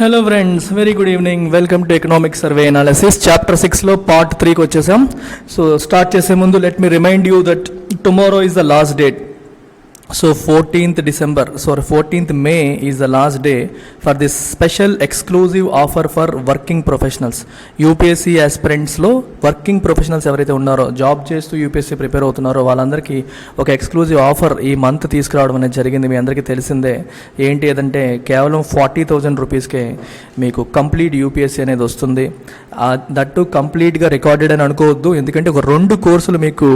Hello friends, very good evening. Welcome to economic survey analysis chapter 6లో part 3కి వచ్చేసాం. So start చేసే ముందు let me remind you that tomorrow is the last date. So 14th May is the last day for this special exclusive offer for working professionals. UPSC aspirants లో working professionals ఎవరైతే ఉన్నారో, job చేస్తూ UPSC prepare అవుతున్నారో వాళ్ళందరికీ ఒక exclusive offer ఈ month తీసుకురావడం అనేది జరిగింది. మీ అందరికీ తెలిసిందే. ఏంటి అదంటే కేవలం 40,000 రూపీస్కే మీకు కంప్లీట్ యూపీఎస్సీ అనేది వస్తుంది. దట్టు కంప్లీట్గా రికార్డెడ్ అని అనుకోవద్దు, ఎందుకంటే ఒక 2 కోర్సులు మీకు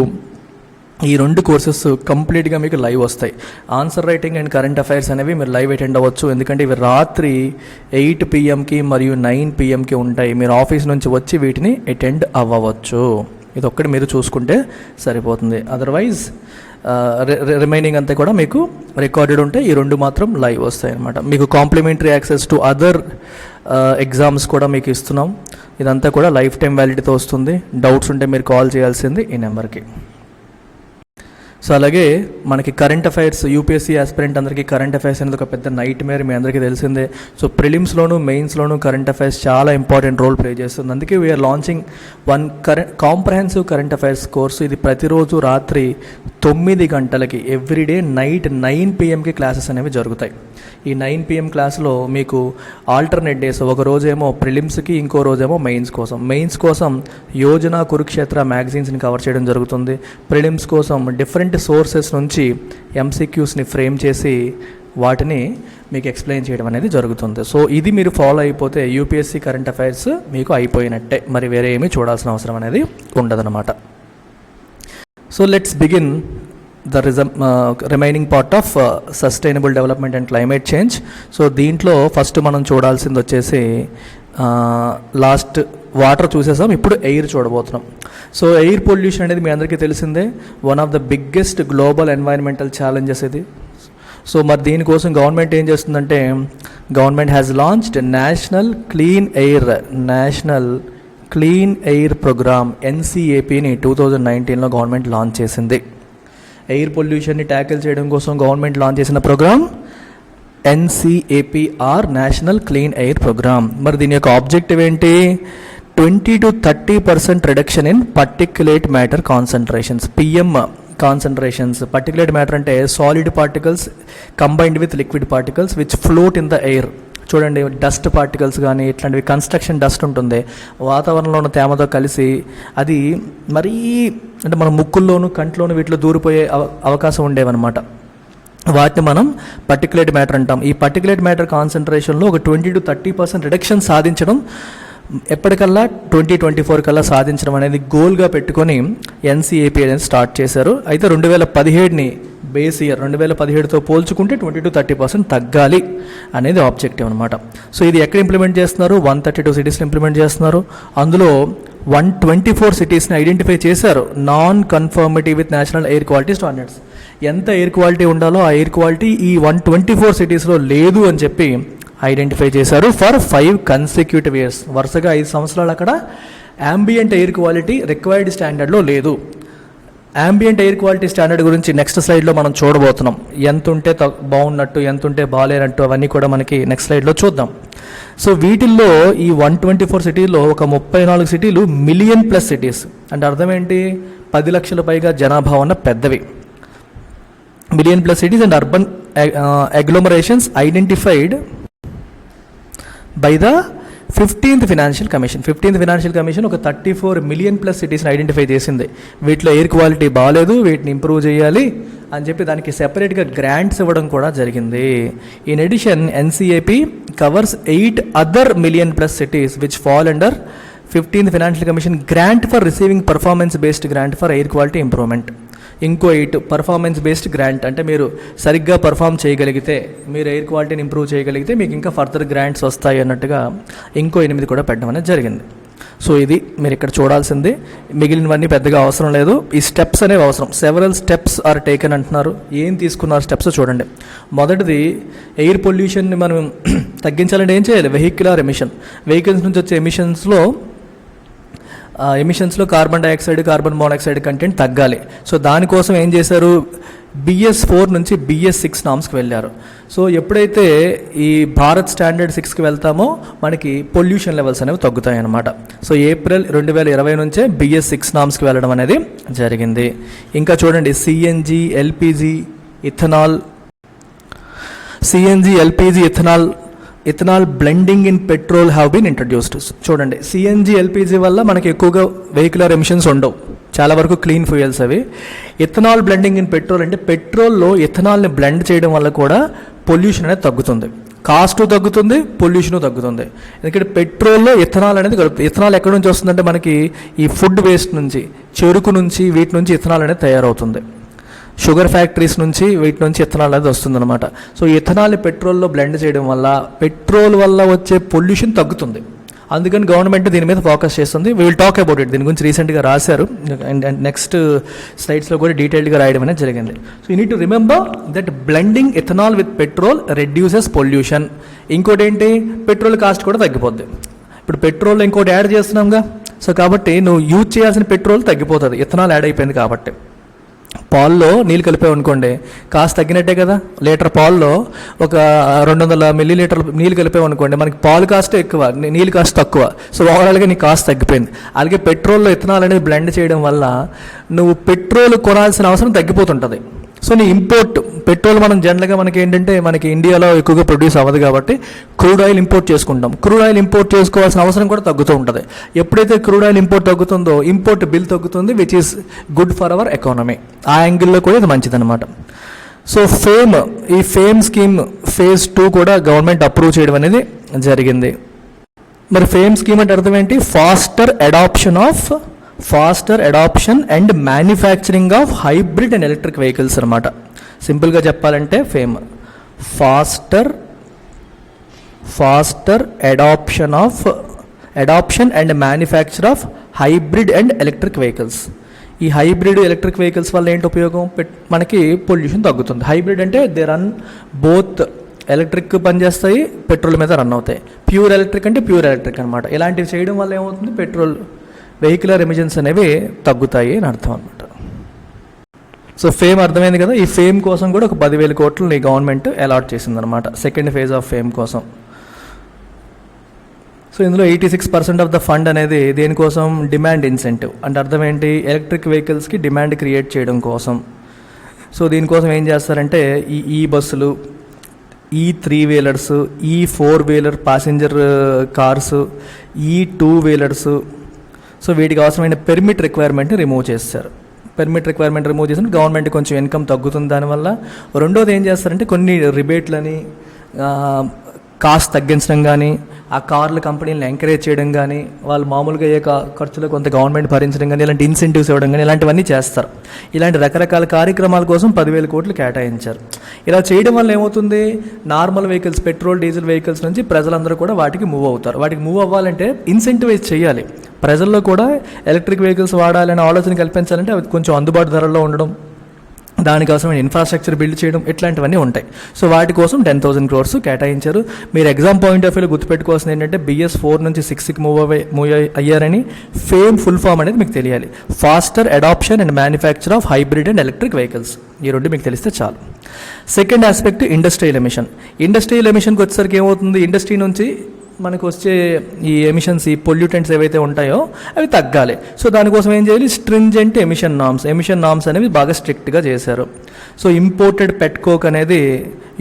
ఈ 2 కోర్సెస్ కంప్లీట్గా మీకు లైవ్ వస్తాయి. Answer writing and current affairs అనేవి మీరు లైవ్ అటెండ్ అవ్వచ్చు, ఎందుకంటే ఇవి రాత్రి 8 PM మరియు 9 PM ఉంటాయి. మీరు ఆఫీస్ నుంచి వచ్చి వీటిని అటెండ్ అవ్వవచ్చు. ఇది ఒక్కటి మీరు చూసుకుంటే సరిపోతుంది. అదర్వైజ్ రిమైనింగ్ అంతా కూడా మీకు రికార్డెడ్ ఉంటే ఈ 2 మాత్రం లైవ్ వస్తాయి అన్నమాట. మీకు complimentary access to other exams కూడా మీకు ఇస్తున్నాం. ఇదంతా కూడా లైఫ్ టైం వ్యాలిడిటీతో వస్తుంది. డౌట్స్ ఉంటే మీరు కాల్ చేయాల్సింది ఈ నెంబర్కి. సో అలాగే మనకి కరెంట్ అఫైర్స్, యూపీఎస్సీ ఆస్పిరెంట్ అందరికీ కరెంట్ అఫైర్స్ అనేది ఒక పెద్ద నైట్ మేర్, మీ అందరికీ తెలిసిందే. సో ప్రిలిమ్స్లోను మెయిన్స్లోను కరెంట్ అఫైర్స్ చాలా ఇంపార్టెంట్ రోల్ ప్లే చేస్తుంది. అందుకే we're launching one comprehensive current affairs course. ఇది ప్రతిరోజు రాత్రి 9 గంటలకి ఎవ్రీడే నైట్ 9 PMకి క్లాసెస్ అనేవి జరుగుతాయి. ఈ 9 PM క్లాస్లో మీకు ఆల్టర్నేట్ డేస్, ఒక రోజేమో ప్రిలిమ్స్కి, ఇంకో రోజేమో మెయిన్స్ కోసం యోజన, కురుక్షేత్ర మ్యాగజైన్స్ని కవర్ చేయడం జరుగుతుంది. ప్రిలిమ్స్ కోసం డిఫరెంట్ సోర్సెస్ నుంచి MCQస్ని ఫ్రేమ్ చేసి వాటిని మీకు ఎక్స్ప్లెయిన్ చేయడం అనేది జరుగుతుంది. సో ఇది మీరు ఫాలో అయిపోతే యూపీఎస్సీ కరెంట్ అఫైర్స్ మీకు అయిపోయినట్టే, మరి వేరే ఏమీ చూడాల్సిన అవసరం అనేది ఉండదన్నమాట. So let's begin the remaining part of sustainable development and climate change. So దీంట్లో ఫస్ట్ మనం చూడాల్సింది వచ్చేసి లాస్ట్ వాటర్ చూసేసాం, ఇప్పుడు ఎయిర్ చూడబోతున్నాం. సో ఎయిర్ పొల్యూషన్ అనేది మీ అందరికీ తెలిసిందే, one of the biggest global environmental challenges ఇది. సో మరి దీనికోసం గవర్నమెంట్ ఏం చేస్తుందంటే, government has launched national clean air programme NCAPని 2019లో గవర్నమెంట్ లాంచ్ చేసింది. ఎయిర్ పొల్యూషన్ని ట్యాకిల్ చేయడం కోసం గవర్నమెంట్ లాంచ్ చేసిన programme NCAPR, national clean air programme. మరి దీని యొక్క ఆబ్జెక్టివ్ ఏంటి? 20 to 30% reduction in particulate matter concentrations, PM concentrations. Particulate matter అంటే solid particles combined with liquid particles which float in the air. చూడండి, dust particles కానీ ఇట్లాంటివి, construction dust ఉంటుంది, వాతావరణంలో ఉన్న తేమతో కలిసి అది మరీ అంటే మన ముక్కుల్లోనూ కంట్లోనూ వీటిలో దూరిపోయే అవకాశం ఉండేవన్నమాట. వాటిని మనం పర్టిక్యులేట్ మ్యాటర్ అంటాం. ఈ పర్టిక్యులేట్ మ్యాటర్ కాన్సన్ట్రేషన్లో ఒక 20 to 30% రిడక్షన్ సాధించడం ఎప్పటికల్లా 2024 కల్లా సాధించడం అనేది గోల్గా పెట్టుకొని NCAP అనేది స్టార్ట్ చేశారు. అయితే 2017ని బేస్ ఇయర్, 2017తో పోల్చుకుంటే 20 to 30% తగ్గాలి అనేది ఆబ్జెక్టివ్ అనమాట. సో ఇది ఎక్కడ ఇంప్లిమెంట్ చేస్తున్నారు? 132 సిటీస్లో ఇంప్లిమెంట్ చేస్తున్నారు. అందులో 124 సిటీస్ని ఐడెంటిఫై చేశారు non conformity with national air quality standards. ఎంత ఎయిర్ క్వాలిటీ ఉండాలో ఆ ఎయిర్ క్వాలిటీ ఈ 124 సిటీస్లో లేదు అని చెప్పి ఐడెంటిఫై చేశారు ఫర్ 5 consecutive years. వరుసగా 5 సంవత్సరాలు అక్కడ యాంబియంట్ ఎయిర్ క్వాలిటీ రిక్వైర్డ్ స్టాండర్డ్లో లేదు. యాంబియంట్ ఎయిర్ క్వాలిటీ స్టాండర్డ్ గురించి నెక్స్ట్ స్లైడ్లో మనం చూడబోతున్నాం. ఎంత ఉంటే బాగున్నట్టు, ఎంత ఉంటే బాగాలేనట్టు, అవన్నీ కూడా మనకి నెక్స్ట్ స్లైడ్లో చూద్దాం. సో వీటిల్లో ఈ 124 సిటీల్లో ఒక 34 సిటీలు మిలియన్ ప్లస్ సిటీస్. అంటే అర్థం ఏంటి? 10 లక్షల పైగా జనాభా ఉన్న పెద్దవి. Million plus cities and urban agglomerations identified by the 15th financial commission ఒక 34 మిలియన్ ప్లస్ సిటీస్ని ఐడెంటిఫై చేసింది. వీటిలో ఎయిర్ క్వాలిటీ బాగాలేదు, వీటిని ఇంప్రూవ్ చేయాలి అని చెప్పి దానికి సెపరేట్గా గ్రాంట్స్ ఇవ్వడం కూడా జరిగింది. In addition NCAP covers 8 other million plus cities which fall under 15th financial commission grant for receiving performance based grant for air quality improvement. ఇంకో 8 పర్ఫార్మెన్స్ బేస్డ్ గ్రాంట్, అంటే మీరు సరిగ్గా పర్ఫామ్ చేయగలిగితే, మీరు ఎయిర్ క్వాలిటీని ఇంప్రూవ్ చేయగలిగితే మీకు ఇంకా ఫర్దర్ గ్రాంట్స్ వస్తాయి అన్నట్టుగా ఇంకో 8 కూడా పెట్టడం అనేది జరిగింది. సో ఇది మీరు ఇక్కడ చూడాల్సింది. మిగిలినవన్నీ పెద్దగా అవసరం లేదు, ఈ స్టెప్స్ అనేవి అవసరం. సెవరల్ స్టెప్స్ ఆర్ టేకెన్ అంటున్నారు. ఏం తీసుకున్నారు స్టెప్స్ చూడండి. మొదటిది, ఎయిర్ పొల్యూషన్ని మనం తగ్గించాలంటే ఏం చేయాలి? వెహిక్యులర్ ఎమిషన్, వెహికల్స్ నుంచి వచ్చే ఎమిషన్స్లో ఎమిషన్స్లో carbon dioxide, carbon monoxide content తగ్గాలి. సో దానికోసం ఏం చేశారు, BS4 నుంచి BS6 నామ్స్కి వెళ్ళారు. సో ఎప్పుడైతే ఈ భారత్ స్టాండర్డ్ 6కి వెళ్తామో మనకి పొల్యూషన్ లెవెల్స్ అనేవి తగ్గుతాయి అన్నమాట. సో ఏప్రిల్ 2020 నుంచే BS6 నామ్స్కి వెళ్ళడం అనేది జరిగింది. ఇంకా చూడండి, CNG, LPG, ethanol blending in petrol have been introduced. చూడండి, CNG, LPG వల్ల మనకి ఎక్కువగా వెహికులర్ ఎమిషన్స్ ఉండవు, చాలా వరకు క్లీన్ ఫ్యూయల్స్ అవి. ఇథనాల్ బ్లెండింగ్ ఇన్ పెట్రోల్ అంటే పెట్రోల్లో ఇథనాల్ని బ్లెండ్ చేయడం వల్ల కూడా పొల్యూషన్ అనేది తగ్గుతుంది, కాస్ట్ తగ్గుతుంది, పొల్యూషన్ తగ్గుతుంది. ఎందుకంటే పెట్రోల్లో ఇథనాల్ అనేది కలుపుతుంది. ఇథనాల్ ఎక్కడి నుంచి వస్తుందంటే మనకి ఈ ఫుడ్ వేస్ట్ నుంచి, చెరుకు నుంచి, వీటి నుంచి ఇథనాల్ అనేది తయారవుతుంది. షుగర్ ఫ్యాక్టరీస్ నుంచి, వీటి నుంచి ఇథనాల్ అనేది వస్తుందన్నమాట. సో ఇథనాల్ని పెట్రోల్లో బ్లెండ్ చేయడం వల్ల పెట్రోల్ వల్ల వచ్చే పొల్యూషన్ తగ్గుతుంది. అందుకని గవర్నమెంట్ దీని మీద ఫోకస్ చేస్తుంది. We will talk about it. దీని గురించి రీసెంట్గా రాశారు అండ్ నెక్స్ట్ స్లైడ్స్లో కూడా డీటెయిల్డ్గా రాయడం అనేది జరిగింది. So you need to remember that blending ethanol with petrol reduces pollution. ఇంకోటి ఏంటి, పెట్రోల్ కాస్ట్ కూడా తగ్గిపోద్ది. ఇప్పుడు పెట్రోల్ ఇంకోటి యాడ్ చేస్తున్నాంగా, సో కాబట్టి నువ్వు యూజ్ చేయాల్సిన పెట్రోల్ తగ్గిపోతుంది, ఇథనాల్ యాడ్ అయిపోయింది కాబట్టి. పాల్లో నీళ్ళు కలిపావు అనుకోండి, కాస్ట్ తగ్గినట్టే కదా. లీటర్ పాల్లో ఒక 200 మిల్లీలీటర్ నీళ్ళు కలిపావు అనుకోండి, మనకి పాలు కాస్ట్ ఎక్కువ, నీళ్ళు కాస్ట్ తక్కువ. సో ఓవరాల్గా నీ కాస్ట్ తగ్గిపోయింది. అలాగే పెట్రోల్లో ఇథనాల్ అనేది బ్లెండ్ చేయడం వల్ల నువ్వు పెట్రోల్ కొనాల్సిన అవసరం తగ్గిపోతుంటుంది. సో నీ ఇంపోర్ట్ పెట్రోల్ మనం జనరల్గా మనకి ఏంటంటే మనకి ఇండియాలో ఎక్కువగా ప్రొడ్యూస్ అవ్వదు కాబట్టి క్రూడ్ ఆయిల్ ఇంపోర్ట్ చేసుకుంటాం. క్రూడ్ ఆయిల్ ఇంపోర్ట్ చేసుకోవాల్సిన అవసరం కూడా తగ్గుతూ ఉంటుంది. ఎప్పుడైతే క్రూడ్ ఆయిల్ ఇంపోర్ట్ తగ్గుతుందో ఇంపోర్ట్ బిల్ తగ్గుతుంది, which is good for our economy. ఆ యాంగిల్లో కూడా ఇది మంచిదన్నమాట. సో ఈ ఫేమ్ స్కీమ్ ఫేజ్ 2 కూడా గవర్నమెంట్ అప్రూవ్ చేయడం అనేది జరిగింది. మరి ఫేమ్ స్కీమ్ అంటే అర్థం ఏంటి, faster adoption and manufacturing of hybrid and electric vehicles అనమాట. సింపుల్గా చెప్పాలంటే FAME faster adoption and manufacture of hybrid and electric vehicles. ఈ హైబ్రిడ్ ఎలక్ట్రిక్ వెహికల్స్ వల్ల ఏంటి ఉపయోగం, మనకి పొల్యూషన్ తగ్గుతుంది. హైబ్రిడ్ అంటే దే రన్ బోత్, ఎలక్ట్రిక్ పనిచేస్తాయి, పెట్రోల్ మీద రన్ అవుతాయి. ప్యూర్ ఎలక్ట్రిక్ అంటే ప్యూర్ ఎలక్ట్రిక్ అనమాట. ఇలాంటివి చేయడం వల్ల ఏమవుతుంది, పెట్రోల్ వెహికులర్ ఎమిషన్స్ అనేవి తగ్గుతాయి అని అర్థం అనమాట. సో ఫేమ్ అర్థమైంది కదా. ఈ ఫేమ్ కోసం కూడా ఒక 10,000 కోట్లు నీ గవర్నమెంట్ అలాట్ చేసిందనమాట సెకండ్ ఫేజ్ ఆఫ్ ఫేమ్ కోసం. సో ఇందులో 86% ఆఫ్ ద ఫండ్ అనేది దేనికోసం, డిమాండ్ ఇన్సెంటివ్. అంటే అర్థం ఏంటి, ఎలక్ట్రిక్ వెహికల్స్కి డిమాండ్ క్రియేట్ చేయడం కోసం. సో దీనికోసం ఏం చేస్తారంటే ఈ బస్సులు, ఈ 3 వీలర్స్, ఈ 4 వీలర్ ప్యాసింజర్ కార్స్, ఈ 2 వీలర్స్, సో వీటికి అవసరమైన పెర్మిట్ రిక్వైర్మెంట్ని రిమూవ్ చేస్తారు. పెర్మిట్ రిక్వైర్మెంట్ రిమూవ్ చేసిన గవర్నమెంట్ కొంచెం ఇన్కమ్ తగ్గుతుంది దానివల్ల. రెండోది ఏం చేస్తారంటే కొన్ని రిబేట్లని, కాస్ట్ తగ్గించడం కానీ, ఆ కార్ల కంపెనీలను ఎంకరేజ్ చేయడం కానీ, వాళ్ళు మామూలుగా అయ్యే ఖర్చులో కొంత గవర్నమెంట్ భరించడం కానీ, ఇలాంటి ఇన్సెంటివ్స్ ఇవ్వడం కానీ, ఇలాంటివన్నీ చేస్తారు. ఇలాంటి రకరకాల కార్యక్రమాల కోసం 10,000 కోట్లు కేటాయించారు. ఇలా చేయడం వల్ల ఏమవుతుంది, normal vehicles, petrol diesel vehicles నుంచి ప్రజలందరూ కూడా వాటికి మూవ్ అవుతారు. వాటికి మూవ్ అవ్వాలంటే ఇన్సెంటివైజ్ చేయాలి. ప్రజల్లో కూడా ఎలక్ట్రిక్ వెహికల్స్ వాడాలనే ఆలోచన కల్పించాలంటే అవి కొంచెం అందుబాటు ధరల్లో ఉండడం, దానికోసమైన ఇన్ఫ్రాస్ట్రక్చర్ బిల్డ్ చేయడం, ఇట్లాంటివన్నీ ఉంటాయి. సో వాటి కోసం 10,000 crores కేటాయించారు. మీరు ఎగ్జామ్ పాయింట్ ఆఫ్ వ్యూలో గుర్తుపెట్టుకోవాల్సింది ఏంటంటే BS4 నుంచి 6కి మూవ్ అయ్యారని. ఫేమ్ ఫుల్ ఫామ్ అనేది మీకు తెలియాలి, faster adoption and manufacture of hybrid and electric vehicles. ఈ రెండు మీకు తెలిస్తే చాలు. Second aspect industrial emission. Industrial ఎమిషన్కి వచ్చేసరికి ఏమవుతుంది, ఇండస్ట్రీ నుంచి మనకు వచ్చే ఈ ఎమిషన్స్, ఈ పొల్యూటెంట్స్ ఏవైతే ఉంటాయో అవి తగ్గాలి. సో దానికోసం ఏం చేయాలి, స్ట్రింజెంట్ ఎమిషన్ నామ్స్ అనేవి బాగా స్ట్రిక్ట్గా చేశారు. సో ఇంపోర్టెడ్ పెట్ కోక్ అనేది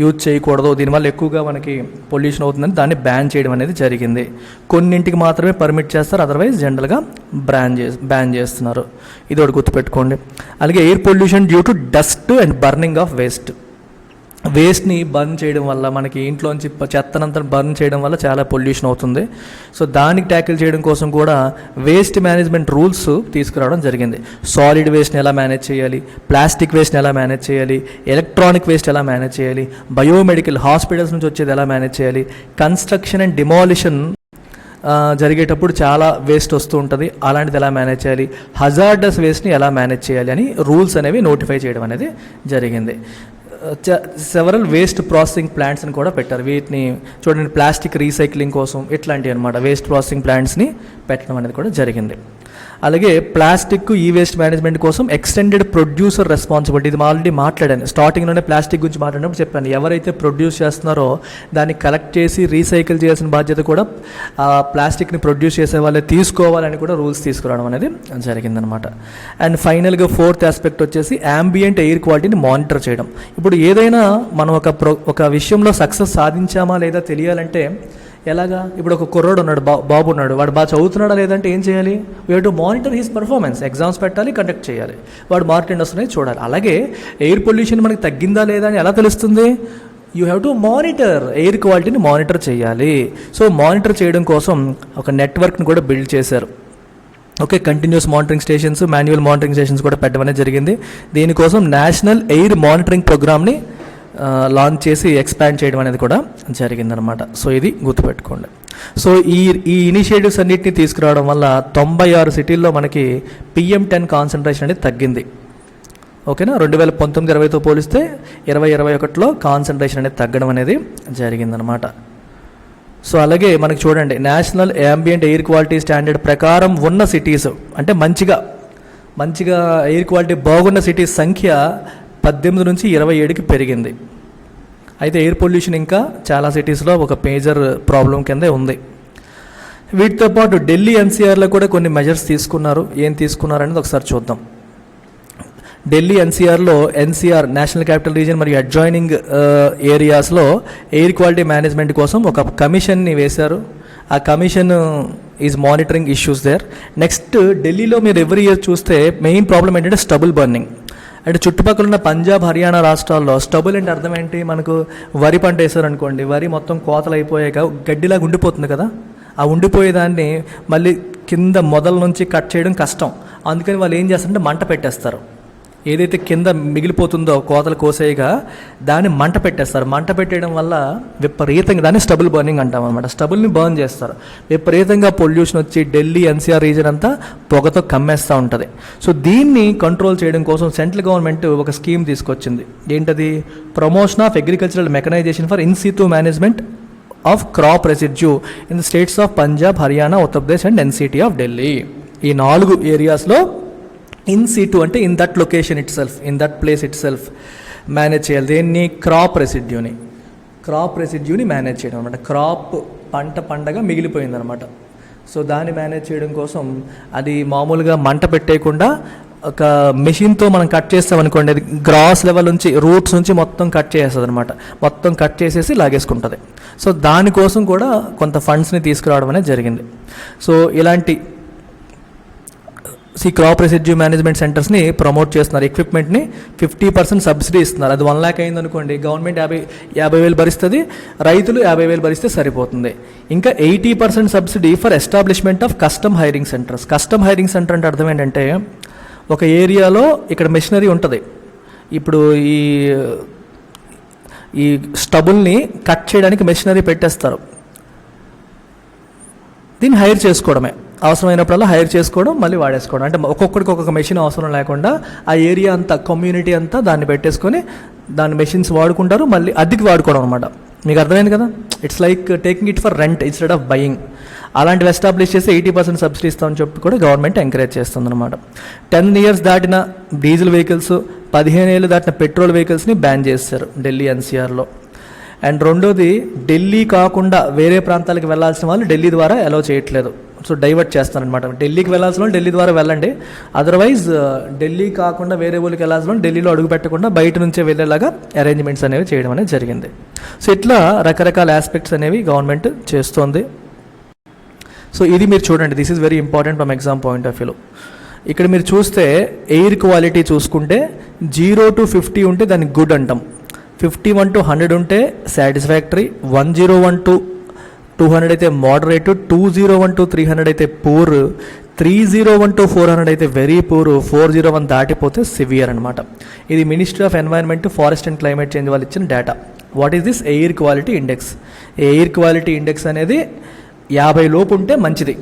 యూజ్ చేయకూడదు, దీనివల్ల ఎక్కువగా మనకి పొల్యూషన్ అవుతుందని దాన్ని బ్యాన్ చేయడం అనేది జరిగింది. కొన్నింటికి మాత్రమే పర్మిట్ చేస్తారు, అదర్వైజ్ జనరల్గా బ్యాన్ చేస్తున్నారు. ఇది ఒకటి గుర్తుపెట్టుకోండి. అలాగే air pollution due to dust and burning of వేస్ట్ని బర్న్ చేయడం వల్ల, మనకి ఇంట్లోంచి చెత్తనంతా బర్న్ చేయడం వల్ల చాలా పొల్యూషన్ అవుతుంది. సో దానికి ట్యాకిల్ చేయడం కోసం కూడా వేస్ట్ మేనేజ్మెంట్ రూల్స్ తీసుకురావడం జరిగింది. సాలిడ్ వేస్ట్ని ఎలా మేనేజ్ చేయాలి, ప్లాస్టిక్ వేస్ట్ని ఎలా మేనేజ్ చేయాలి, ఎలక్ట్రానిక్ వేస్ట్ ఎలా మేనేజ్ చేయాలి, బయోమెడికల్ హాస్పిటల్స్ నుంచి వచ్చేది ఎలా మేనేజ్ చేయాలి, కన్స్ట్రక్షన్ అండ్ డిమాలిషన్ జరిగేటప్పుడు చాలా వేస్ట్ వస్తూ ఉంటుంది, అలాంటిది ఎలా మేనేజ్ చేయాలి, హజార్డస్ వేస్ట్ని ఎలా మేనేజ్ చేయాలి అని రూల్స్ అనేవి నోటిఫై చేయడం అనేది జరిగింది. సెవరల్ వేస్ట్ ప్రాసెసింగ్ ప్లాంట్స్ని కూడా పెట్టారు. వీటిని చూడండి, ప్లాస్టిక్ రీసైక్లింగ్ కోసం ఇట్లాంటివి అనమాట వేస్ట్ ప్రాసెసింగ్ ప్లాంట్స్ని పెట్టడం అనేది కూడా జరిగింది. అలాగే ప్లాస్టిక్ ఈ వేస్ట్ మేనేజ్మెంట్ కోసం ఎక్స్టెండెడ్ ప్రొడ్యూసర్ రెస్పాన్సిబిలిటీ, ఇది ఆల్రెడీ మాట్లాడాను స్టార్టింగ్లోనే ప్లాస్టిక్ గురించి మాట్లాడినప్పుడు చెప్పాను. ఎవరైతే ప్రొడ్యూస్ చేస్తున్నారో దాన్ని కలెక్ట్ చేసి రీసైకిల్ చేయాల్సిన బాధ్యత కూడా ఆ ప్లాస్టిక్ని ప్రొడ్యూస్ చేసే వాళ్ళే తీసుకోవాలని కూడా రూల్స్ తీసుకురావడం అనేది జరిగిందనమాట. అండ్ ఫైనల్గా ఫోర్త్ ఆస్పెక్ట్ వచ్చేసి యాంబియంట్ ఎయిర్ క్వాలిటీని మానిటర్ చేయడం. ఇప్పుడు ఏదైనా మనం ఒక విషయంలో సక్సెస్ సాధించామా లేదా తెలియాలంటే ఎలాగా? ఇప్పుడు ఒక కుర్రోడు ఉన్నాడు, బాబు ఉన్నాడు, వాడు బాగా చదువుతున్నాడా లేదంటే ఏం చేయాలి? We have to monitor his performance. Exams పెట్టాలి, కండక్ట్ చేయాలి, వాడు మార్క్ అండ్ వస్తున్నాయి చూడాలి. అలాగే ఎయిర్ పొల్యూషన్ మనకి తగ్గిందా లేదా అని ఎలా తెలుస్తుంది? You have to monitor, air క్వాలిటీని మానిటర్ చేయాలి. సో మానిటర్ చేయడం కోసం ఒక నెట్వర్క్ని కూడా బిల్డ్ చేశారు. Okay, continuous monitoring stations, manual monitoring stations కూడా పెట్టడం జరిగింది. దీనికోసం నేషనల్ ఎయిర్ మానిటరింగ్ ప్రోగ్రామ్ని లాంచ్ చేసి ఎక్స్పాండ్ చేయడం అనేది కూడా జరిగిందనమాట. సో ఇది గుర్తుపెట్టుకోండి. సో ఈ ఇనిషియేటివ్స్ అన్నిటిని తీసుకురావడం వల్ల 96 సిటీల్లో మనకి PM10 కాన్సన్ట్రేషన్ అనేది తగ్గింది. ఓకేనా, 2019-20తో పోలిస్తే 2021లో కాన్సన్ట్రేషన్ అనేది తగ్గడం అనేది జరిగిందనమాట. సో అలాగే మనకి చూడండి, national ambient air quality standard ప్రకారం ఉన్న సిటీస్ అంటే మంచిగా ఎయిర్ క్వాలిటీ బాగున్న సిటీస్ సంఖ్య 18 నుంచి 27కి పెరిగింది. అయితే ఎయిర్ పొల్యూషన్ ఇంకా చాలా సిటీస్లో ఒక మేజర్ ప్రాబ్లం కిందే ఉంది. వీటితో పాటు ఢిల్లీ NCRలో కూడా కొన్ని మెజర్స్ తీసుకున్నారు. ఏం తీసుకున్నారనేది ఒకసారి చూద్దాం. ఢిల్లీ NCRలో NCR నేషనల్ క్యాపిటల్ రీజియన్ మరియు అడ్జాయినింగ్ ఏరియాస్లో ఎయిర్ క్వాలిటీ మేనేజ్మెంట్ కోసం ఒక కమిషన్ని వేశారు. ఆ commission is monitoring issues there. Next ఢిల్లీలో మీరు ఎవ్రీ ఇయర్ చూస్తే మెయిన్ ప్రాబ్లం ఏంటంటే స్టబుల్ బర్నింగ్. అంటే చుట్టుపక్కల ఉన్న పంజాబ్, హర్యానా రాష్ట్రాల్లో స్టబుల్ అంటే అర్థం ఏంటి? మనకు వరి పంట వేసారనుకోండి, వరి మొత్తం కోతలు అయిపోయాక గడ్డిలాగా ఉండిపోతుంది కదా, ఆ ఉండిపోయేదాన్ని మళ్ళీ కింద మొదల నుంచి కట్ చేయడం కష్టం. అందుకని వాళ్ళు ఏం చేస్తారంటే మంట పెట్టేస్తారు. ఏదైతే కింద మిగిలిపోతుందో కోతలు కోసేయగా దాన్ని మంట పెట్టేస్తారు. మంట పెట్టేయడం వల్ల విపరీతంగా దాన్ని స్టబుల్ బర్నింగ్ అంటాం అనమాట. స్టబుల్ని బర్న్ చేస్తారు. విపరీతంగా పొల్యూషన్ వచ్చి ఢిల్లీ NCR రీజన్ అంతా పొగతో కమ్మేస్తూ ఉంటుంది. సో దీన్ని కంట్రోల్ చేయడం కోసం సెంట్రల్ గవర్నమెంట్ ఒక స్కీమ్ తీసుకొచ్చింది. ఏంటది? Promotion of agricultural mechanisation for in situ management of crop residue in the states of Punjab, Haryana, Uttar Pradesh and NCT of Delhi. ఈ 4 ఏరియాస్లో ఇన్ సిటు అంటే in that location it self, in that place it self manage చేయాలి. దేన్ని? Crop రెసిడ్యూని manage చేయడం అనమాట. Crop పండగ మిగిలిపోయిందనమాట. So దాన్ని manage చేయడం కోసం అది మామూలుగా మంట పెట్టేయకుండా ఒక మెషిన్తో మనం కట్ చేస్తామనుకోండి, అది గ్రాస్ లెవెల్ నుంచి రూట్స్ నుంచి మొత్తం కట్ చేసేస్తుంది అనమాట. మొత్తం కట్ చేసేసి లాగేసుకుంటుంది. సో దానికోసం కూడా కొంత ఫండ్స్ని తీసుకురావడం అనేది జరిగింది. సో ఇలాంటి క్రాప్ రెసిడ్యూ మేనేజ్మెంట్ సెంటర్స్ని ప్రమోట్ చేస్తున్నారు. ఎక్విప్మెంట్ని 50% సబ్సిడీ ఇస్తున్నారు. అది 1 lakh అయిందనుకోండి, గవర్నమెంట్ 50,000 భరిస్తుంది, రైతులు 50,000 భరిస్తే సరిపోతుంది. ఇంకా 80% subsidy for establishment of custom hiring centres. Custom hiring centre అంటే అర్థం ఏంటంటే, ఒక ఏరియాలో ఇక్కడ మెషినరీ ఉంటుంది. ఇప్పుడు ఈ స్టబుల్ని కట్ చేయడానికి మెషినరీ పెట్టేస్తారు. దీన్ని హైర్ చేసుకోవడమే, అవసరమైనప్పుడల్లా హైర్ చేసుకోవడం, మళ్ళీ వాడేసుకోవడం. అంటే ఒక్కొక్కడికి ఒక్కొక్క మెషిన్ అవసరం లేకుండా ఆ ఏరియా అంతా, కమ్యూనిటీ అంతా దాన్ని పెట్టేసుకొని దాని మెషిన్స్ వాడుకుంటారు, మళ్ళీ అద్దెకి వాడుకోవడం అనమాట. మీకు అర్థమైంది కదా? It's like taking it for rent instead of buying. అలాంటివి ఎస్టాబ్లిష్ చేసి 80% సబ్సిడీ ఇస్తామని చెప్పి కూడా గవర్నమెంట్ ఎంకరేజ్ చేస్తుంది అనమాట. 10 years దాటిన డీజిల్ వెహికల్స్, 15 ఏళ్ళు దాటిన పెట్రోల్ వెహికల్స్ని బ్యాన్ చేశారు ఢిల్లీ NCRలో. అండ్ రెండోది, ఢిల్లీ కాకుండా వేరే ప్రాంతాలకు వెళ్ళాల్సిన వాళ్ళు ఢిల్లీ ద్వారా అలౌ చేయట్లేదు. సో డైవర్ట్ చేస్తారనమాట. ఢిల్లీకి వెళ్ళాల్సిన వాళ్ళు ఢిల్లీ ద్వారా వెళ్ళండి, అదర్వైజ్ ఢిల్లీ కాకుండా వేరే ఊరికి వెళ్ళాల్సిన వాళ్ళు ఢిల్లీలో అడుగు పెట్టకుండా బయట నుంచే వెళ్ళేలాగా అరేంజ్మెంట్స్ అనేవి చేయడం అనేది జరిగింది. సో ఇట్లా రకరకాల ఆస్పెక్ట్స్ అనేవి గవర్నమెంట్ చేస్తోంది. సో ఇది మీరు చూడండి, this is very important from exam point of వ్యూలో. ఇక్కడ మీరు చూస్తే ఎయిర్ క్వాలిటీ చూసుకుంటే 0 to 50 ఉంటే దాన్ని గుడ్ అంటాం, 51 to 100 ఉంటే సాటిస్ఫాక్టరీ, 101 to 200 అయితే మోడరేట్, 201 to 300 అయితే పూర్, 301 to 400 అయితే వెరీ పూర్, 401 దాటిపోతే సివియర్ అనమాట. ఇది ministry of environment, forest and climate change వాళ్ళు ఇచ్చిన data. What is this air quality index? Air quality index అనేది 50 లోపు ఉంటే మంచిది.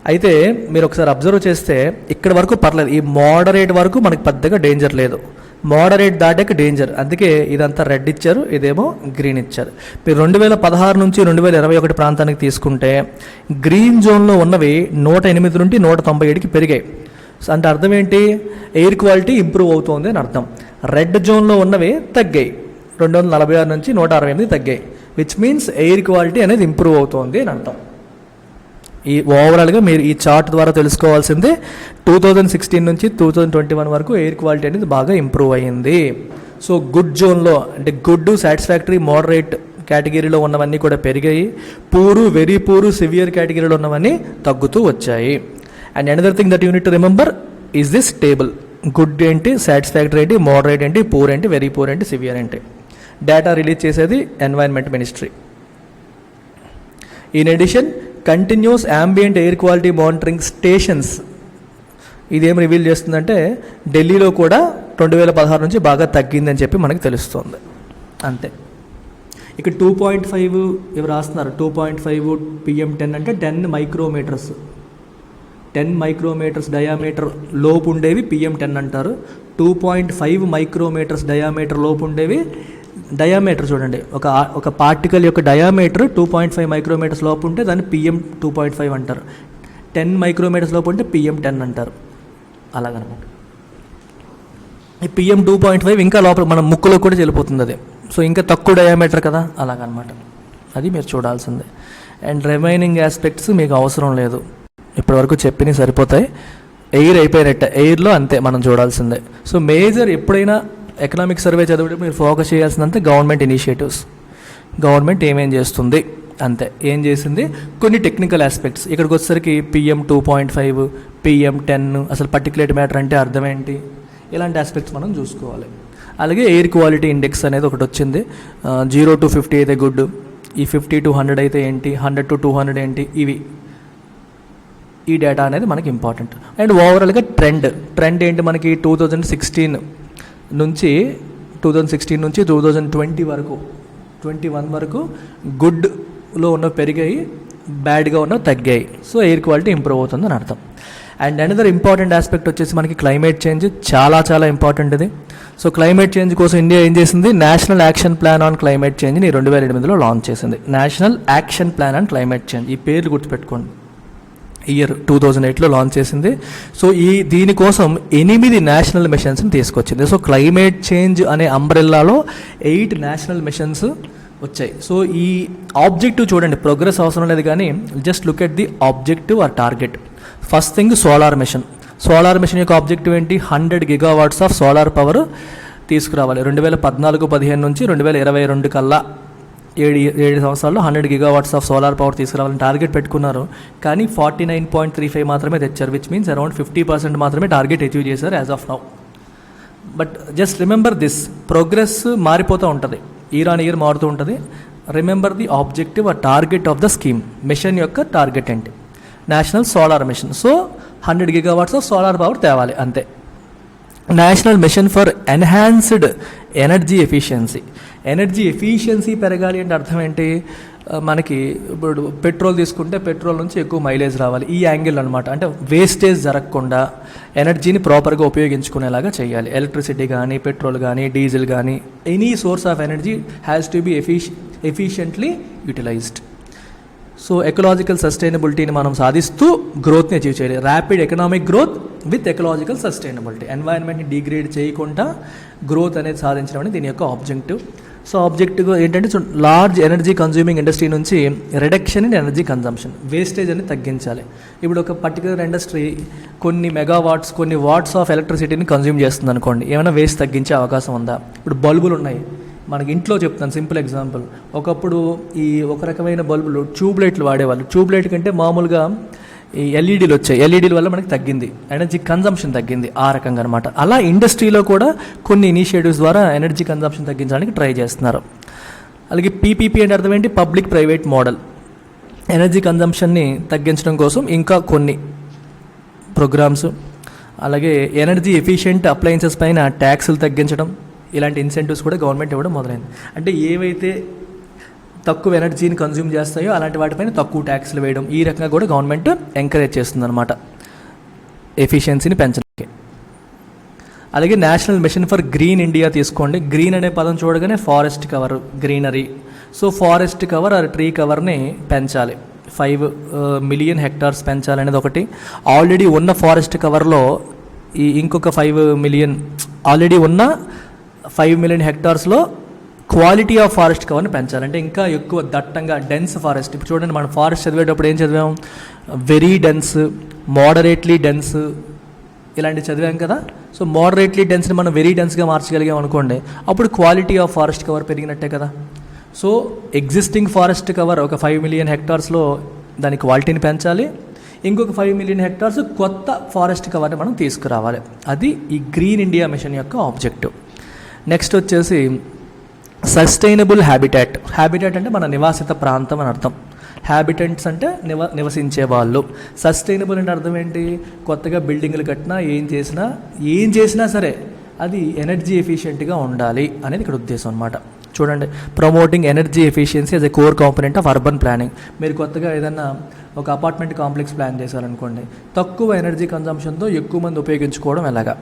అయితే మీరు ఒకసారి అబ్జర్వ్ చేస్తే ఇక్కడ వరకు పర్లేదు, ఈ మోడరేట్ వరకు మనకి పెద్దగా డేంజర్ లేదు, మోడరేట్ దాటాక డేంజర్, అందుకే ఇదంతా రెడ్ ఇచ్చారు, ఇదేమో గ్రీన్ ఇచ్చారు. మీరు 2016 నుంచి 2021 ప్రాంతానికి తీసుకుంటే గ్రీన్ జోన్లో ఉన్నవి 108 నుండి 197కి పెరిగాయి. అంటే అర్థం ఏంటి, ఎయిర్ క్వాలిటీ ఇంప్రూవ్ అవుతుంది అని అర్థం. రెడ్ జోన్లో ఉన్నవి తగ్గాయి, 246 నుంచి 168 తగ్గాయి, విచ్ మీన్స్ ఎయిర్ క్వాలిటీ అనేది ఇంప్రూవ్ అవుతుంది అని అర్థం. ఈ ఓవరాల్గా మీరు ఈ చార్ట్ ద్వారా తెలుసుకోవాల్సిందే 2016 నుంచి 2021 వరకు ఎయిర్ క్వాలిటీ అనేది బాగా ఇంప్రూవ్ అయ్యింది. సో గుడ్ జోన్లో అంటే గుడ్, సాటిస్ఫాక్టరీ, మోడరేట్ కేటగిరీలో ఉన్నవన్నీ కూడా పెరిగాయి, పూరు, వెరీ పూరు, సివియర్ కేటగిరీలో ఉన్నవన్నీ తగ్గుతూ వచ్చాయి. And another thing that unit to remember is this table. Good ఏంటి, సాటిస్ఫాక్టరీ ఏంటి, మోడరేట్ ఏంటి, పూర్ ఏంటి, వెరీ పూర్ ఏంటి, సివియర్ ఏంటి. డేటా రిలీజ్ చేసేది environment ministry. In addition continuous ambient air quality monitoring stations, ఇదేం రివీల్ చేస్తుందంటే ఢిల్లీలో కూడా 2016 నుంచి బాగా తగ్గిందని చెప్పి మనకు తెలుస్తుంది. అంతే. ఇక్కడ 2.5 ఇవి రాస్తున్నారు, 2.5 PM10 అంటే 10 మైక్రోమీటర్స్, 10 మైక్రోమీటర్స్ డయామీటర్ లోపు ఉండేవి PM10 అంటారు. 2.5 మైక్రోమీటర్స్ డయామీటర్ లోపు ఉండేవి, డయామీటర్ చూడండి, ఒక పార్టికల్ యొక్క డయామీటర్ 2.5 మైక్రోమీటర్స్ లోపు ఉంటే దాన్ని PM2.5 అంటారు. 10 మైక్రోమీటర్స్ లోపు ఉంటే PM10 అంటారు. అలాగనమాట. ఈ PM2.5 ఇంకా లోపల మన ముక్కులో కూడా వెళ్ళిపోతుంది అది, సో ఇంకా తక్కువ డయామీటర్ కదా, అలాగనమాట. అది మీరు చూడాల్సిందే. అండ్ రిమైనింగ్ ఆస్పెక్ట్స్ మీకు అవసరం లేదు, ఇప్పటివరకు చెప్పినవి సరిపోతాయి. ఎయిర్ అయిపోయినట్టే, ఎయిర్లో అంతే మనం చూడాల్సిందే. సో మేజర్ ఎప్పుడైనా ఎకనామిక్ సర్వే చదివేటప్పుడు మీరు ఫోకస్ చేయాల్సిందంటే గవర్నమెంట్ ఇనిషియేటివ్స్, గవర్నమెంట్ ఏమేం చేస్తుంది అంతే. ఏం చేసింది, కొన్ని టెక్నికల్ ఆస్పెక్ట్స్. ఇక్కడికి వచ్చేసరికి PM2.5, PM10, అసలు పర్టికులేట్ మ్యాటర్ అంటే అర్థం ఏంటి, ఇలాంటి ఆస్పెక్ట్స్ మనం చూసుకోవాలి. అలాగే ఎయిర్ క్వాలిటీ ఇండెక్స్ అనేది ఒకటి వచ్చింది. 0 to 50 అయితే గుడ్, ఈ 50 to 100 అయితే ఏంటి, 100 to 200 ఏంటి, ఇవి ఈ డేటా అనేది మనకి ఇంపార్టెంట్. అండ్ ఓవరాల్గా ట్రెండ్ ఏంటి, మనకి 2016 నుంచి 2020 వరకు 21 వరకు గుడ్లో ఉన్నవి పెరిగాయి, బ్యాడ్గా ఉన్నవి తగ్గాయి. సో ఎయిర్ క్వాలిటీ ఇంప్రూవ్ అవుతుందని అర్థం. అండ్ అనదర్ ఇంపార్టెంట్ ఆస్పెక్ట్ వచ్చేసి మనకి క్లైమేట్ చేంజ్, చాలా ఇంపార్టెంట్ ఇది. సో క్లైమేట్ చేంజ్ కోసం ఇండియా ఏం చేసింది, national action plan on climate చేంజ్ని 2008లో లాంచ్ చేసింది. National action plan on climate change, ఈ పేర్లు గుర్తుపెట్టుకోండి. ఇయర్ 2008లో లాంచ్ చేసింది. సో దీనికోసం 8 నేషనల్ మిషన్స్ని తీసుకొచ్చింది. సో క్లైమేట్ చేంజ్ అనే అంబ్రెల్లాలో 8 నేషనల్ మిషన్స్ వచ్చాయి. సో ఈ ఆబ్జెక్టివ్ చూడండి, ప్రోగ్రెస్ అవసరం లేదు కానీ just look at the objective or target. First thing solar machine. Solar machine యొక్క ఆబ్జెక్టివ్ ఏంటి, 100 గీగావాట్స్ ఆఫ్ సోలార్ పవర్ తీసుకురావాలి. 2014-15 నుంచి 2022 కల్లా 7 సంవత్సరాల్లో 100 గీగావాట్స్ ఆఫ్ సోలార్ పవర్ తీసుకురావాలని టార్గెట్ పెట్టుకున్నారు. కానీ 49.35 మాత్రమే తెచ్చారు, విచ్ మీన్స్ అరౌండ్ 50% మాత్రమే టార్గెట్ అచీవ్ చేశారు as of now. But just remember this, progress మారిపోతూ ఉంటుంది, ఇయర్ ఆన్ ఇయర్ మారుతూ ఉంటుంది. రిమెంబర్ ది ఆబ్జెక్టివ్ ఆ target of the scheme. Mission యొక్క టార్గెట్ ఏంటి, national solar mission. So 100 gigawatts of solar power తేవాలి అంతే. National mission for enhanced energy efficiency. Energy efficiency పెరగాలి అంటే అర్థం ఏంటి, మనకి ఇప్పుడు పెట్రోల్ తీసుకుంటే పెట్రోల్ నుంచి ఎక్కువ మైలేజ్ రావాలి, ఈ యాంగిల్ అనమాట. అంటే వేస్టేజ్ జరగకుండా ఎనర్జీని ప్రాపర్గా ఉపయోగించుకునేలాగా చేయాలి. ఎలక్ట్రిసిటీ కానీ, పెట్రోల్ కానీ, డీజిల్ కానీ, any source of energy has to be efficiently utilised. So ecological సస్టైనబిలిటీని మనం సాధిస్తూ గ్రోత్ని అచీవ్ చేయాలి. Rapid economic growth with ecological sustainability. ఎన్వైరన్మెంట్ని డిగ్రేడ్ చేయకుండా గ్రోత్ అనేది సాధించడం అనేది దీని యొక్క ఆబ్జెక్టివ్. సో ఆబ్జెక్టివ్ ఏంటంటే లార్జ్ ఎనర్జీ కన్జ్యూమింగ్ ఇండస్ట్రీ నుంచి reduction in energy consumption, wastage అనేది తగ్గించాలి. ఇప్పుడు ఒక పర్టికులర్ ఇండస్ట్రీ కొన్ని మెగావాట్స్, కొన్ని వాట్స్ ఆఫ్ ఎలక్ట్రిసిటీని కన్జ్యూమ్ చేస్తుంది అనుకోండి, ఏమైనా వేస్ట్ తగ్గించే అవకాశం ఉందా? ఇప్పుడు బల్బులు ఉన్నాయి మనకి ఇంట్లో, చెప్తాను సింపుల్ ఎగ్జాంపుల్. ఒకప్పుడు ఈ ఒక రకమైన బల్బులు ట్యూబ్లైట్లు వాడేవాళ్ళు. ట్యూబ్లైట్ కంటే మామూలుగా ఈ ఎల్ఈడీలు వచ్చాయి, ఎల్ఈడీల వల్ల మనకి తగ్గింది, ఎనర్జీ కన్జంప్షన్ తగ్గింది, ఆ రకంగా అనమాట. అలా ఇండస్ట్రీలో కూడా కొన్ని ఇనిషియేటివ్స్ ద్వారా ఎనర్జీ కన్జంప్షన్ తగ్గించడానికి ట్రై చేస్తున్నారు. అలాగే పీపీపీ అంటే అర్థం ఏంటి, పబ్లిక్ ప్రైవేట్ మోడల్. ఎనర్జీ కన్జంప్షన్ని తగ్గించడం కోసం ఇంకా కొన్ని ప్రోగ్రామ్స్, అలాగే ఎనర్జీ ఎఫిషియెంట్ అప్లయన్సెస్ పైన ట్యాక్సులు తగ్గించడం, ఇలాంటి ఇన్సెంటివ్స్ కూడా గవర్నమెంట్ ఇవ్వడం మొదలైంది. అంటే ఏవైతే తక్కువ ఎనర్జీని కన్జ్యూమ్ చేస్తాయో అలాంటి వాటిపైన తక్కువ ట్యాక్స్లు వేయడం, ఈ రకంగా కూడా గవర్నమెంట్ ఎంకరేజ్ చేస్తుంది అనమాట ఎఫిషియన్సీని పెంచడానికి. అలాగే national mission for green India తీసుకోండి. గ్రీన్ అనే పదం చూడగానే forest cover, greenery. So forest cover or tree కవర్ని పెంచాలి, 5 మిలియన్ హెక్టార్స్ పెంచాలనేది ఒకటి. ఆల్రెడీ ఉన్న ఫారెస్ట్ కవర్లో ఈ ఇంకొక 5 మిలియన్, ఆల్రెడీ ఉన్న 5 మిలియన్ హెక్టార్స్లో క్వాలిటీ ఆఫ్ ఫారెస్ట్ కవర్ని పెంచాలంటే ఇంకా ఎక్కువ దట్టంగా డెన్స్ ఫారెస్ట్. ఇప్పుడు చూడండి, మనం ఫారెస్ట్ చదివేటప్పుడు ఏం చదివాం? వెరీ డెన్స్, మోడరేట్లీ డెన్స్ ఇలాంటివి చదివాం కదా. సో మోడరేట్లీ డెన్స్ని మనం వెరీ డెన్స్గా మార్చగలిగాం అనుకోండి, అప్పుడు క్వాలిటీ ఆఫ్ ఫారెస్ట్ కవర్ పెరిగినట్టే కదా. సో ఎగ్జిస్టింగ్ ఫారెస్ట్ కవర్ ఒక 5 మిలియన్ హెక్టార్స్లో దాని క్వాలిటీని పెంచాలి, ఇంకొక 5 మిలియన్ హెక్టార్స్ కొత్త ఫారెస్ట్ కవర్ని మనం తీసుకురావాలి. అది ఈ గ్రీన్ ఇండియా మిషన్ యొక్క ఆబ్జెక్టివ్. నెక్స్ట్ వచ్చేసి సస్టైనబుల్ హ్యాబిటాట్. హ్యాబిటాట్ అంటే మన నివాసిత ప్రాంతం అని అర్థం. హ్యాబిటెంట్స్ అంటే నివసించే వాళ్ళు. సస్టైనబుల్ అంటే అర్థం ఏంటి? కొత్తగా బిల్డింగ్లు కట్టినా ఏం చేసినా సరే అది ఎనర్జీ ఎఫిషియెంట్గా ఉండాలి అనేది ఇక్కడ ఉద్దేశం అనమాట. చూడండి, promoting energy efficiency as a core component of urban planning. మీరు కొత్తగా ఏదన్నా ఒక అపార్ట్మెంట్ కాంప్లెక్స్ ప్లాన్ చేశారనుకోండి, తక్కువ ఎనర్జీ కన్జంప్షన్తో ఎక్కువ మంది ఉపయోగించుకోవడం ఎలాగా,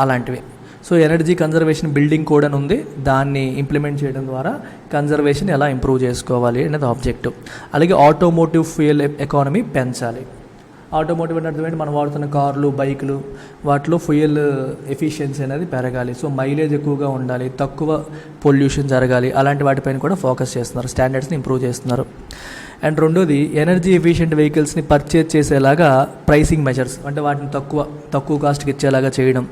అలాంటివి. So energy conservation building code అని ఉంది, దాన్ని ఇంప్లిమెంట్ చేయడం ద్వారా కన్జర్వేషన్ ఎలా ఇంప్రూవ్ చేసుకోవాలి అనేది ఆబ్జెక్టివ్. అలాగే ఆటోమోటివ్ ఫ్యూయల్ ఎకానమీ పెంచాలి. ఆటోమోటివ్ అంటే అర్థం ఏంటి? మనం వాడుతున్న కార్లు, బైకులు, వాటిలో ఫ్యూయల్ ఎఫిషియన్సీ అనేది పెరగాలి. సో మైలేజ్ ఎక్కువగా ఉండాలి, తక్కువ పొల్యూషన్ జరగాలి, అలాంటి వాటిపైన కూడా ఫోకస్ చేస్తున్నారు, స్టాండర్డ్స్ని ఇంప్రూవ్ చేస్తున్నారు. అండ్ రెండోది, ఎనర్జీ ఎఫిషియెంట్ వెహికల్స్ని పర్చేజ్ చేసేలాగా ప్రైసింగ్ మెజర్స్, అంటే వాటిని తక్కువ కాస్ట్కి ఇచ్చేలాగా చేయడం.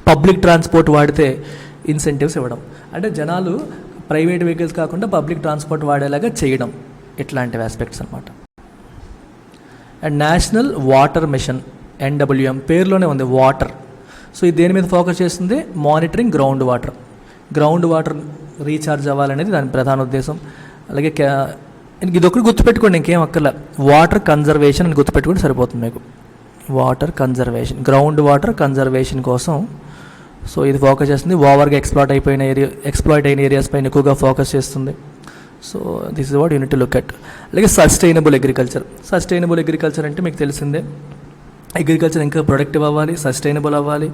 పబ్లిక్ ట్రాన్స్పోర్ట్ వాడితే ఇన్సెంటివ్స్ ఇవ్వడం, అంటే జనాలు ప్రైవేట్ వెహికల్స్ కాకుండా పబ్లిక్ ట్రాన్స్పోర్ట్ వాడేలాగా చేయడం, ఇట్లాంటివి ఆస్పెక్ట్స్ అనమాట. And national water mission, NWM, పేరులోనే ఉంది వాటర్. సో ఇది దేని మీద ఫోకస్ చేస్తుంది? మానిటరింగ్ గ్రౌండ్ వాటర్ రీఛార్జ్ అవ్వాలనేది దాని ప్రధాన ఉద్దేశం. అలాగే ఇది ఒకటి గుర్తుపెట్టుకోండి, ఇంకేం అక్కర్లే, వాటర్ కన్జర్వేషన్ అని గుర్తుపెట్టుకుంటే సరిపోతుంది మీకు. Water conservation, ground water conservation కోసం సో ఇది ఫోకస్ చేస్తుంది. ఓవర్గా ఎక్స్ప్లాయిట్ అయిన ఏరియాస్ పైన ఎక్కువగా ఫోకస్ చేస్తుంది. So this is what unit to look at. అలాగే సస్టైనబుల్ అగ్రికల్చర్ అంటే మీకు తెలిసిందే, అగ్రికల్చర్ ఇంకా ప్రొడక్టివ్ అవ్వాలి, సస్టైనబుల్ అవ్వాలి,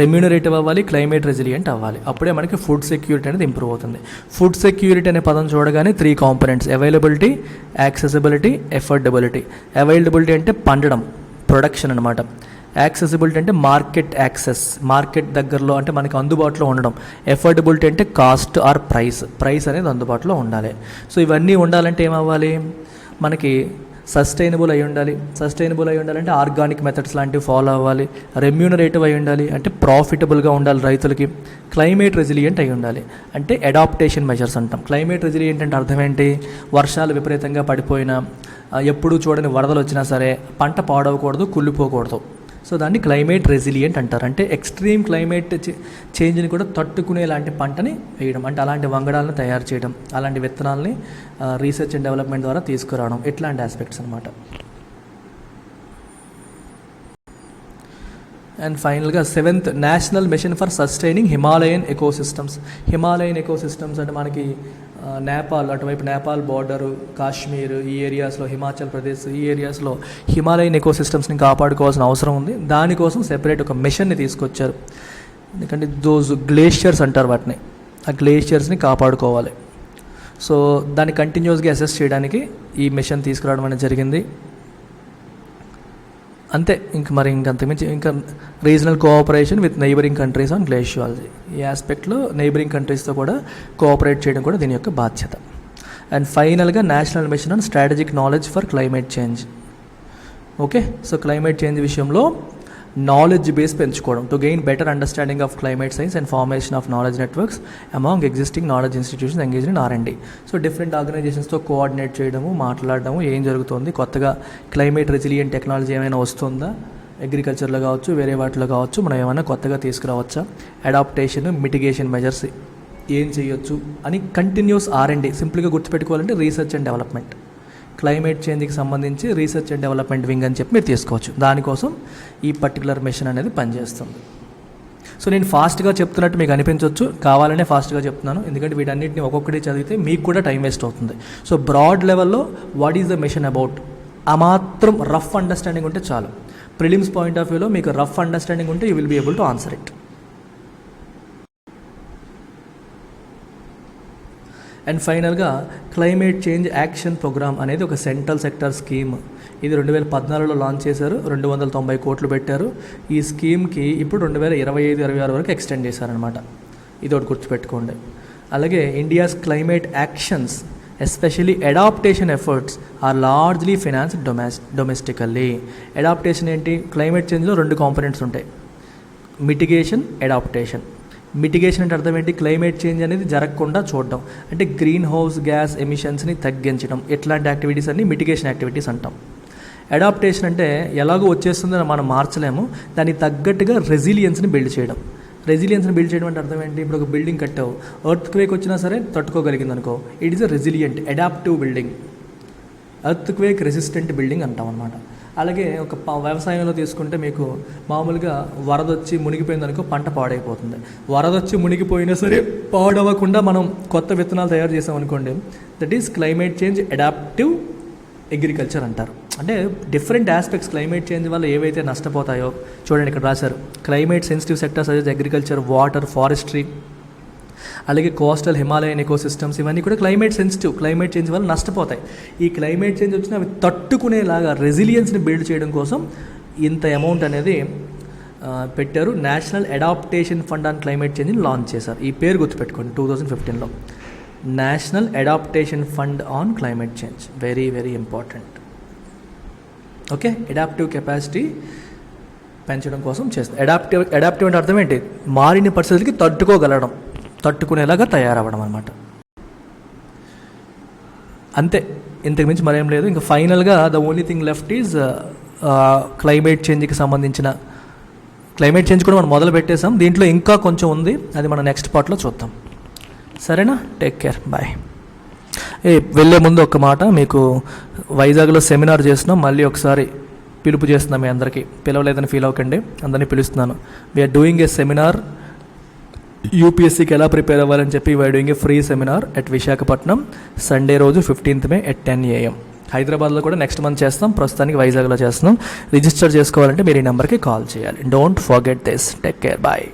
రెమ్యూనరేటివ్ అవ్వాలి, క్లైమేట్ రెసిలియంట్ అవ్వాలి. అప్పుడే మనకి ఫుడ్ సెక్యూరిటీ అనేది ఇంప్రూవ్ అవుతుంది. ఫుడ్ సెక్యూరిటీ అనే పదం చూడగానే 3 components: availability, accessibility, affordability. Availability అంటే పండడం, ప్రొడక్షన్ అనమాట. యాక్సెసిబిలిటీ అంటే మార్కెట్ యాక్సెస్, మార్కెట్ దగ్గరలో అంటే మనకి అందుబాటులో ఉండడం. ఎఫోర్డబిలిటీ అంటే కాస్ట్ ఆర్ ప్రైస్ అనేది అందుబాటులో ఉండాలి. సో ఇవన్నీ ఉండాలంటే ఏమవ్వాలి? మనకి సస్టైనబుల్ అయి ఉండాలంటే ఆర్గానిక్ మెథడ్స్ లాంటివి ఫాలో అవ్వాలి. రెమ్యూనరేటివ్ అయి ఉండాలి అంటే ప్రాఫిటబుల్గా ఉండాలి రైతులకి. క్లైమేట్ రెసిలియంట్ అయి ఉండాలి అంటే అడాప్టేషన్ మెజర్స్ అంటాం. క్లైమేట్ రెసిలియంట్ అంటే అర్థం ఏంటి? వర్షాలు విపరీతంగా పడిపోయినా, ఎప్పుడూ చూడని వరదలు వచ్చినా సరే పంట పాడవకూడదు, కుళ్ళిపోకూడదు. సో దాన్ని క్లైమేట్ రెసిలియంట్ అంటారు. అంటే ఎక్స్ట్రీమ్ క్లైమేట్ చేంజ్ని కూడా తట్టుకునే లాంటి పంటని వేయడం, అంటే అలాంటి వంగడాలను తయారు చేయడం, అలాంటి విత్తనాలని రీసెర్చ్ అండ్ డెవలప్మెంట్ ద్వారా తీసుకురావడం, ఇట్లాంటి ఆస్పెక్ట్స్ అనమాట. అండ్ ఫైనల్గా 7th national mission for sustaining Himalayan ecosystems. Himalayan ecosystems అంటే మనకి నేపాల్, అటువైపు నేపాల్ బార్డరు, కాశ్మీర్ ఈ ఏరియాస్లో, హిమాచల్ ప్రదేశ్ ఈ ఏరియాస్లో హిమాలయన్ ఎకోసిస్టమ్స్ని కాపాడుకోవాల్సిన అవసరం ఉంది. దానికోసం సెపరేట్ ఒక మిషన్ని తీసుకొచ్చారు. ఎందుకంటే దోస్ గ్లేషియర్స్ అంటారు వాటిని, ఆ గ్లేషియర్స్ని కాపాడుకోవాలి. సో దాన్ని కంటిన్యూస్గా అసెస్ చేయడానికి ఈ మిషన్ తీసుకురావడం అనేది జరిగింది. అంతే, ఇంకంతకుమించి ఇంకా regional cooperation with neighbouring countries on glaciology. ఈ ఆస్పెక్ట్లో నైబరింగ్ కంట్రీస్తో కూడా కోఆపరేట్ చేయడం కూడా దీని యొక్క బాధ్యత. అండ్ ఫైనల్గా national mission on strategic knowledge for climate change. Okay, so climate change విషయంలో నాలెడ్జ్ బేస్ పెంచుకోవడం, to gain better understanding of climate science and formation of knowledge networks among existing knowledge institutions engage in R&D. So different ఆర్గనైజేషన్స్తో coordinate చేయడము, మాట్లాడడము, ఏం జరుగుతుంది, కొత్తగా climate resilient technology ఏమైనా వస్తుందా, అగ్రికల్చర్లో కావచ్చు, వేరే వాటిలో కావచ్చు, మనం ఏమైనా కొత్తగా తీసుకురావచ్చా, అడాప్టేషన్, మిటిగేషన్ మెజర్స్ ఏం చేయొచ్చు అని కంటిన్యూస్ R&D. సింపుల్గా గుర్తుపెట్టుకోవాలంటే రీసెర్చ్ అండ్ డెవలప్మెంట్, క్లైమేట్ చేంజ్కి సంబంధించి రీసెర్చ్ అండ్ డెవలప్మెంట్ వింగ్ అని చెప్పి మీరు తీసుకోవచ్చు. దానికోసం ఈ పర్టికులర్ మిషన్ అనేది పనిచేస్తుంది. సో నేను ఫాస్ట్గా చెప్తున్నట్టు మీకు అనిపించవచ్చు, కావాలనే ఫాస్ట్గా చెప్తున్నాను, ఎందుకంటే వీటన్నిటిని ఒక్కొక్కటి చదివితే మీకు కూడా టైం వేస్ట్ అవుతుంది. సో బ్రాడ్ లెవెల్లో what is the mission about ఆ మాత్రం రఫ్ అండర్స్టాండింగ్ ఉంటే చాలు. ప్రిలిమ్స్ పాయింట్ ఆఫ్ వ్యూలో మీకు రఫ్ అండర్స్టాండింగ్ ఉంటే you will be able to answer it. And ఫైనల్గా క్లైమేట్ చేంజ్ యాక్షన్ ప్రోగ్రామ్ అనేది ఒక సెంట్రల్ సెక్టర్ స్కీమ్. ఇది 2014లో లాంచ్ చేశారు, 290 కోట్లు పెట్టారు. ఈ స్కీమ్కి ఇప్పుడు 2025-26 వరకు ఎక్స్టెండ్ చేశారనమాట. ఇది ఒకటి గుర్తుపెట్టుకోండి. అలాగే India's climate actions especially adaptation efforts are largely financed domestically. Adaptation ఏంటి? క్లైమేట్ చేంజ్లో 2 కాంపోనెంట్స్ ఉంటాయి, మిటిగేషన్, అడాప్టేషన్. మిటిగేషన్ అంటే అర్థం ఏంటి? క్లైమేట్ చేంజ్ అనేది జరగకుండా చూడడం, అంటే గ్రీన్ హౌస్ గ్యాస్ ఎమిషన్స్ని తగ్గించడం, ఇట్లాంటి యాక్టివిటీస్ అన్ని మిటిగేషన్ యాక్టివిటీస్ అంటాం. అడాప్టేషన్ అంటే ఎలాగో వచ్చేస్తుందని మనం మార్చలేము, దానికి తగ్గట్టుగా రెసిలియన్స్ని బిల్డ్ చేయడం. రెసిలియన్స్ని బిల్డ్ చేయడం అంటే అర్థం ఏంటి? ఇప్పుడు ఒక బిల్డింగ్ కట్టావు, ఎర్త్ క్వేక్ వచ్చినా సరే తట్టుకోగలిగింది అనుకో, it is a resilient adaptive building, earth quake resistant building అంటాం అనమాట. అలాగే ఒక వ్యవసాయంలో తీసుకుంటే మీకు మామూలుగా వరదొచ్చి మునిగిపోయిందనుకో పంట పాడైపోతుంది. వరదొచ్చి మునిగిపోయినా సరే పాడవకుండా మనం కొత్త విత్తనాలు తయారు చేసామనుకోండి, that is climate change adaptive agriculture అంటారు. అంటే డిఫరెంట్ ఆస్పెక్ట్స్ క్లైమేట్ చేంజ్ వల్ల ఏవైతే నష్టపోతాయో చూడండి ఇక్కడ రాశారు. క్లైమేట్ సెన్సిటివ్ సెక్టర్స్ అదే అగ్రికల్చర్, వాటర్, ఫారెస్ట్రీ, అలాగే కోస్టల్ హిమాలయన్ ఎకోసిస్టమ్స్, ఇవన్నీ కూడా క్లైమేట్ సెన్సిటివ్, క్లైమేట్ చేంజ్ వల్ల నష్టపోతాయి. ఈ క్లైమేట్ చేంజ్ వచ్చినా అవి తట్టుకునేలాగా రెసిలియన్స్ని బిల్డ్ చేయడం కోసం ఇంత అమౌంట్ అనేది పెట్టారు. National adaptation fund on climate చేంజ్ని లాంచ్ చేశారు. ఈ పేరు గుర్తుపెట్టుకోండి, 2015లో national adaptation fund on climate change. Very very important. Okay, adaptive capacity పెంచడం కోసం చేస్తారు. అడాప్టివ్ అంటే అర్థం ఏంటి? మారిన పరిస్థితులకి తట్టుకోగలడం, తట్టుకునేలాగా తయారవ్వడం అనమాట. అంతే, ఇంతకు మించి మరేం లేదు. ఇంకా ఫైనల్గా the only thing left is climate చేంజ్కి సంబంధించిన, క్లైమేట్ చేంజ్ కూడా మనం మొదలు పెట్టేసాం, దీంట్లో ఇంకా కొంచెం ఉంది, అది మనం నెక్స్ట్ పార్ట్లో చూద్దాం. సరేనా? Take care, bye. వెళ్ళే ముందు ఒక మాట, మీకు వైజాగ్లో సెమినార్ చేస్తున్నాం, మళ్ళీ ఒకసారి పిలుపు చేస్తున్నాం. మీ అందరికీ పిలవలేదని ఫీల్ అవ్వకండి, అందరినీ పిలుస్తున్నాను. వీఆర్ డూయింగ్ ఏ సెమినార్, యూపీఎస్సీకి ఎలా ప్రిపేర్ అవ్వాలని చెప్పి we're doing a free seminar at Visakhapatnam, Sunday రోజు 15th May at 10 AM. హైదరాబాద్లో కూడా నెక్స్ట్ మంత్ చేస్తాం, ప్రస్తుతానికి వైజాగ్లో చేస్తున్నాం. రిజిస్టర్ చేసుకోవాలంటే మీరు ఈ నెంబర్కి కాల్ చేయాలి. Don't forget this. Take care, bye.